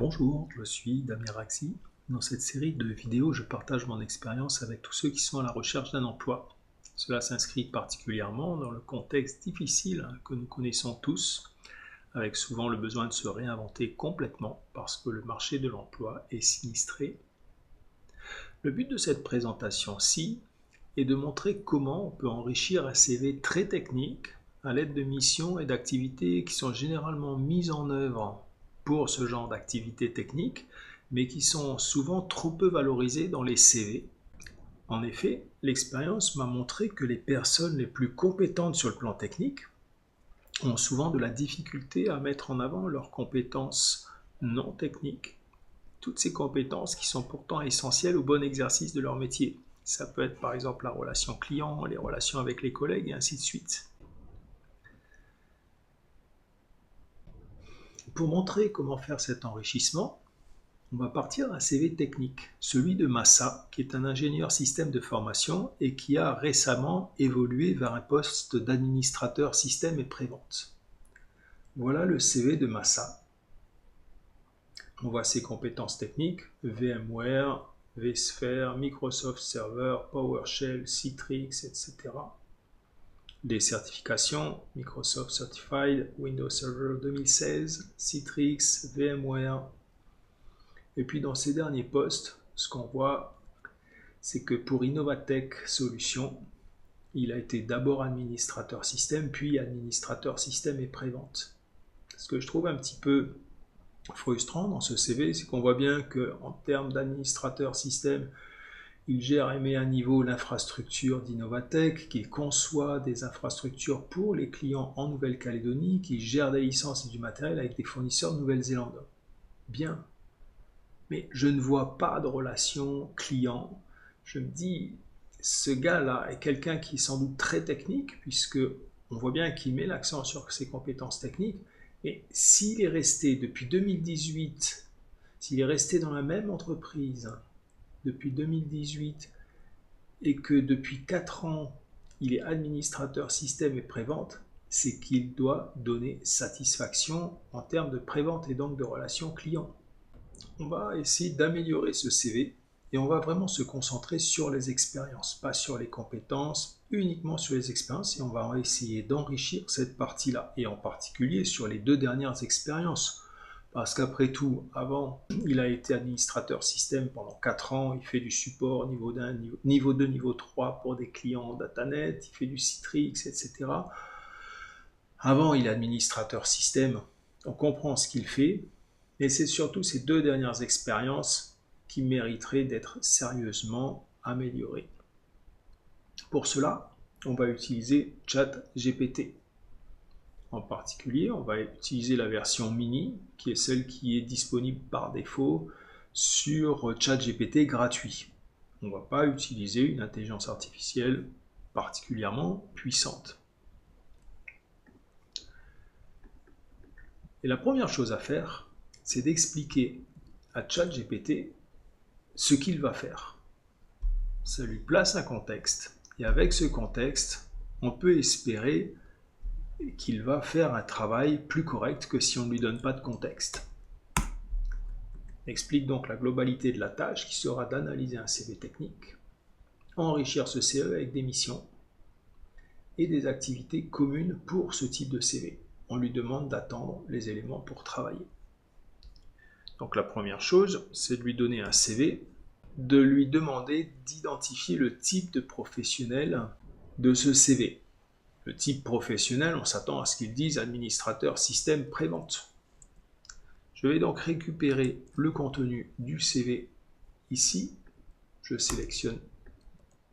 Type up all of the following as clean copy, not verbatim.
Bonjour, je suis Damien Raxi. Dans cette série de vidéos, je partage mon expérience avec tous ceux qui sont à la recherche d'un emploi. Cela s'inscrit particulièrement dans le contexte difficile que nous connaissons tous, avec souvent le besoin de se réinventer complètement parce que le marché de l'emploi est sinistré. Le but de cette présentation-ci est de montrer comment on peut enrichir un CV très technique à l'aide de missions et d'activités qui sont généralement mises en œuvre pour ce genre d'activités techniques, mais qui sont souvent trop peu valorisées dans les CV. En effet, l'expérience m'a montré que les personnes les plus compétentes sur le plan technique ont souvent de la difficulté à mettre en avant leurs compétences non techniques, toutes ces compétences qui sont pourtant essentielles au bon exercice de leur métier. Ça peut être par exemple la relation client, les relations avec les collègues et ainsi de suite. Pour montrer comment faire cet enrichissement, on va partir d'un CV technique, celui de Massa, qui est un ingénieur système de formation et qui a récemment évolué vers un poste d'administrateur système et prévente. Voilà le CV de Massa. On voit ses compétences techniques, VMware, vSphere, Microsoft Server, PowerShell, Citrix, etc. Des certifications, Microsoft Certified, Windows Server 2016, Citrix, VMware. Et puis dans ces derniers postes, ce qu'on voit, c'est que pour Innovatech Solutions, il a été d'abord administrateur système, puis administrateur système et prévente. Ce que je trouve un petit peu frustrant dans ce CV, c'est qu'on voit bien qu'en termes d'administrateur système, il gère et met à niveau l'infrastructure d'Innovatech, qui conçoit des infrastructures pour les clients en Nouvelle-Calédonie, qui gère des licences et du matériel avec des fournisseurs de Nouvelle-Zélande. Bien, mais je ne vois pas de relation client. Je me dis, ce gars-là est quelqu'un qui est sans doute très technique, puisque on voit bien qu'il met l'accent sur ses compétences techniques, mais s'il est resté depuis 2018, s'il est resté dans la même entreprise depuis 2018 et que depuis 4 ans, il est administrateur système et prévente, c'est qu'il doit donner satisfaction en termes de prévente et donc de relation client. On va essayer d'améliorer ce CV et on va vraiment se concentrer sur les expériences, pas sur les compétences, uniquement sur les expériences, et on va essayer d'enrichir cette partie-là, et en particulier sur les 2 dernières expériences. Parce qu'après tout, avant, il a été administrateur système pendant 4 ans, il fait du support niveau 1, niveau 2, niveau 3 pour des clients Datanet, il fait du Citrix, etc. Avant, il est administrateur système, on comprend ce qu'il fait, et c'est surtout ces 2 dernières expériences qui mériteraient d'être sérieusement améliorées. Pour cela, on va utiliser ChatGPT. En particulier, on va utiliser la version mini, qui est celle qui est disponible par défaut sur ChatGPT gratuit. On ne va pas utiliser une intelligence artificielle particulièrement puissante. Et la première chose à faire, c'est d'expliquer à ChatGPT ce qu'il va faire. Ça lui place un contexte, et avec ce contexte, on peut espérer qu'il va faire un travail plus correct que si on ne lui donne pas de contexte. Explique donc la globalité de la tâche qui sera d'analyser un CV technique, enrichir ce CV avec des missions et des activités communes pour ce type de CV. On lui demande d'attendre les éléments pour travailler. Donc la première chose, c'est de lui donner un CV, de lui demander d'identifier le type de professionnel de ce CV. Le type professionnel, on s'attend à ce qu'il dise administrateur système prévente. Je vais donc récupérer le contenu du CV ici. Je sélectionne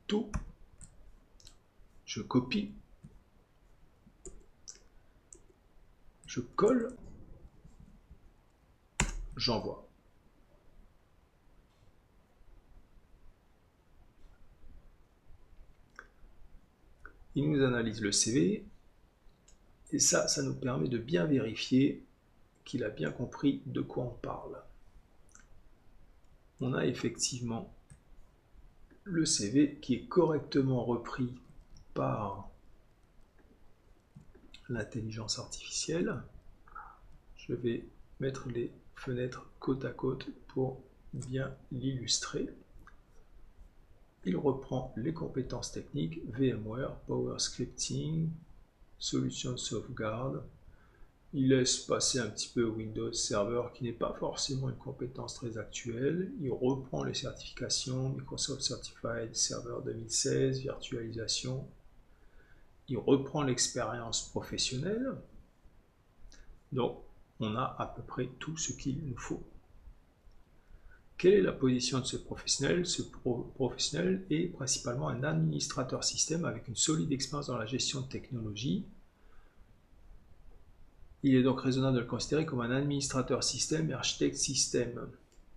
tout. Je copie. Je colle. J'envoie. Il nous analyse le CV. Et ça nous permet de bien vérifier qu'il a bien compris de quoi on parle. On a effectivement le CV qui est correctement repris par l'intelligence artificielle. Je vais mettre les fenêtres côte à côte pour bien l'illustrer. Il reprend les compétences techniques, VMware, PowerScripting, solutions de sauvegarde. Il laisse passer un petit peu Windows Server qui n'est pas forcément une compétence très actuelle. Il reprend les certifications, Microsoft Certified Server 2016, virtualisation. Il reprend l'expérience professionnelle. Donc, on a à peu près tout ce qu'il nous faut. Quelle est la position de ce professionnel? Ce professionnel est principalement un administrateur système avec une solide expérience dans la gestion de technologie. Il est donc raisonnable de le considérer comme un administrateur système et architecte système.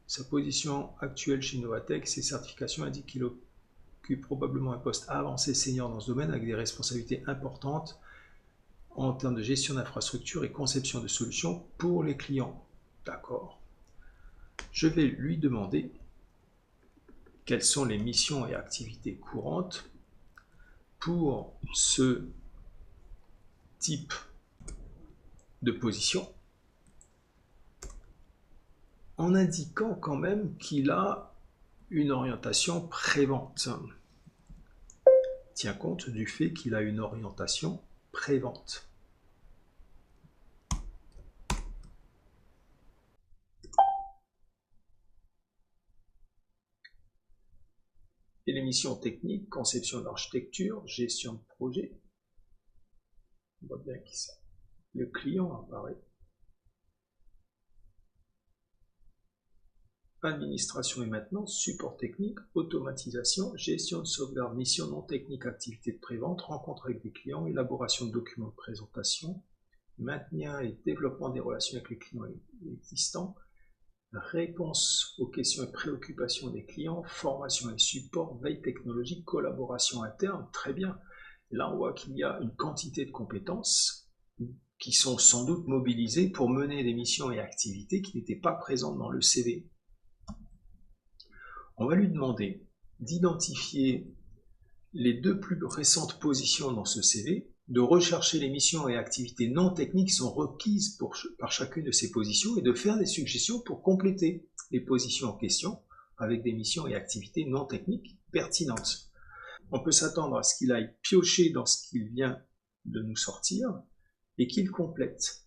Sa position actuelle chez Novatech, ses certifications indiquent qu'il occupe probablement un poste avancé senior dans ce domaine avec des responsabilités importantes en termes de gestion d'infrastructure et conception de solutions pour les clients. D'accord. Je vais lui demander quelles sont les missions et activités courantes pour ce type de position, en indiquant quand même qu'il a une orientation pré-vente. Tient compte du fait qu'il a une orientation pré-vente. Et les missions techniques, conception d'architecture, gestion de projet. On voit bien qu'ici le client apparaît. Administration et maintenance, support technique, automatisation, gestion de sauvegarde, mission non technique, activité de pré-vente, rencontre avec des clients, élaboration de documents de présentation, maintien et développement des relations avec les clients existants, réponse aux questions et préoccupations des clients, formation et support, veille technologique, collaboration interne, très bien. Là, on voit qu'il y a une quantité de compétences qui sont sans doute mobilisées pour mener des missions et activités qui n'étaient pas présentes dans le CV. On va lui demander d'identifier les deux plus récentes positions dans ce CV, de rechercher les missions et activités non techniques qui sont requises par chacune de ces positions et de faire des suggestions pour compléter les positions en question avec des missions et activités non techniques pertinentes. On peut s'attendre à ce qu'il aille piocher dans ce qu'il vient de nous sortir et qu'il complète.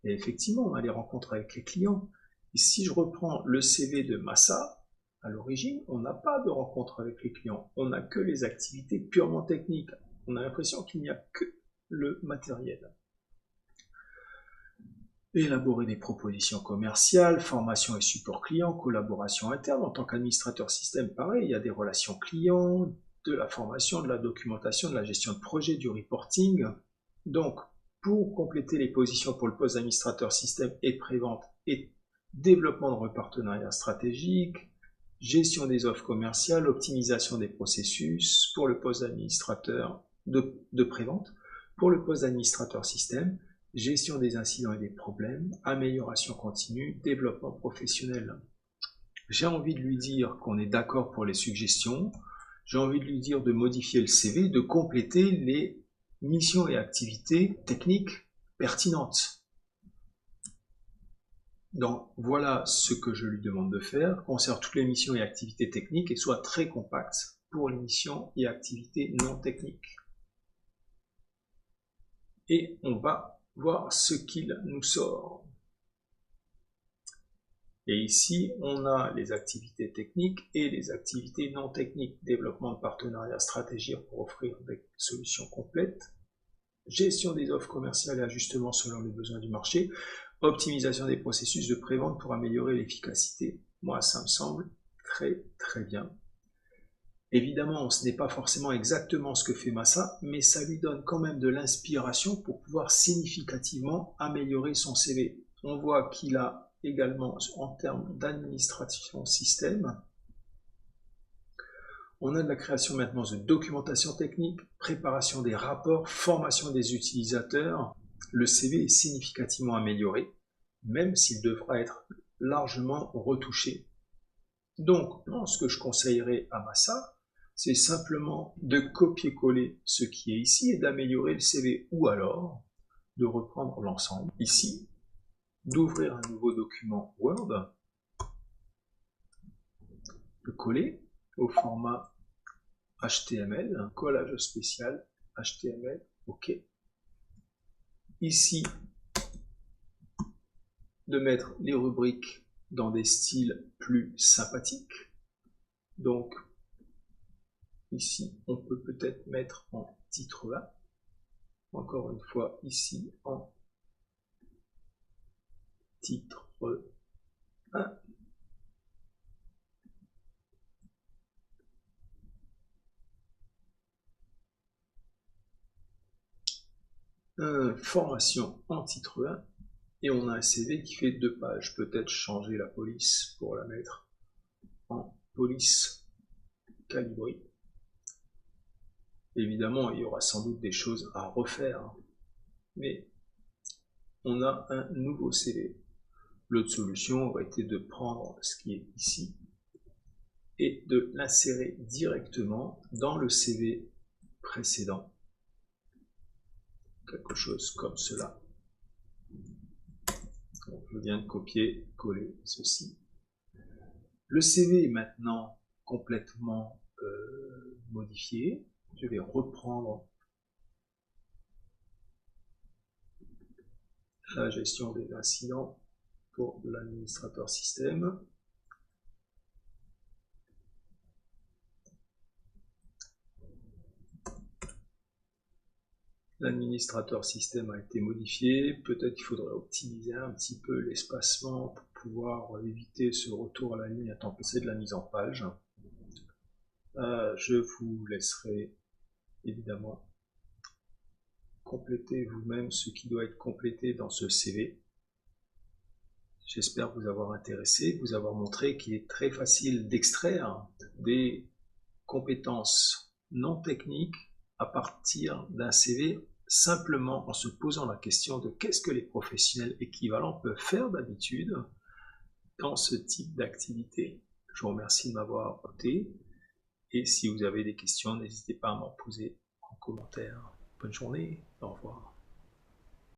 Et effectivement, on a les rencontres avec les clients. Et si je reprends le CV de Massa, à l'origine, on n'a pas de rencontre avec les clients. On n'a que les activités purement techniques. On a l'impression qu'il n'y a que le matériel. Élaborer des propositions commerciales, formation et support client, collaboration interne. En tant qu'administrateur système, pareil, il y a des relations clients, de la formation, de la documentation, de la gestion de projet, du reporting. Donc, pour compléter les positions pour le poste d'administrateur système et pré-vente et développement de partenariats stratégiques, gestion des offres commerciales, optimisation des processus pour le poste d'administrateur de pré-vente, pour le poste d'administrateur système, gestion des incidents et des problèmes, amélioration continue, développement professionnel. J'ai envie de lui dire qu'on est d'accord pour les suggestions, j'ai envie de lui dire de modifier le CV, de compléter les missions et activités techniques pertinentes. Donc voilà ce que je lui demande de faire, conserve toutes les missions et activités techniques et soit très compacte pour les missions et activités non techniques. Et on va voir ce qu'il nous sort. Et ici, on a les activités techniques et les activités non techniques. Développement de partenariats stratégiques pour offrir des solutions complètes. Gestion des offres commerciales et ajustement selon les besoins du marché. Optimisation des processus de pré-vente pour améliorer l'efficacité. Moi, ça me semble très très bien. Évidemment, ce n'est pas forcément exactement ce que fait Massa, mais ça lui donne quand même de l'inspiration pour pouvoir significativement améliorer son CV. On voit qu'il a également, en termes d'administration système, on a de la création maintenant de documentation technique, préparation des rapports, formation des utilisateurs. Le CV est significativement amélioré, même s'il devra être largement retouché. Donc, ce que je conseillerais à Massa, c'est simplement de copier-coller ce qui est ici et d'améliorer le CV, ou alors de reprendre l'ensemble ici, d'ouvrir un nouveau document Word, de coller au format HTML, collage spécial, HTML, OK. Ici, de mettre les rubriques dans des styles plus sympathiques. Donc, ici, on peut peut-être mettre en titre 1. Encore une fois, ici, en titre 1. Formation en titre 1. Et on a un CV qui fait 2 pages. Peut-être changer la police pour la mettre en police calibrée. Évidemment, il y aura sans doute des choses à refaire, mais on a un nouveau CV. L'autre solution aurait été de prendre ce qui est ici et de l'insérer directement dans le CV précédent. Quelque chose comme cela. Donc, je viens de copier, coller ceci. Le CV est maintenant complètement modifié. Je vais reprendre la gestion des incidents pour l'administrateur système. L'administrateur système a été modifié. Peut-être qu'il faudrait optimiser un petit peu l'espacement pour pouvoir éviter ce retour à la ligne à temps passé de la mise en page. Je vous laisserai évidemment compléter vous-même ce qui doit être complété dans ce CV. J'espère vous avoir intéressé, vous avoir montré qu'il est très facile d'extraire des compétences non techniques à partir d'un CV, simplement en se posant la question de qu'est-ce que les professionnels équivalents peuvent faire d'habitude dans ce type d'activité. Je vous remercie de m'avoir écouté et si vous avez des questions, n'hésitez pas à m'en poser en commentaire. Bonne journée, au revoir.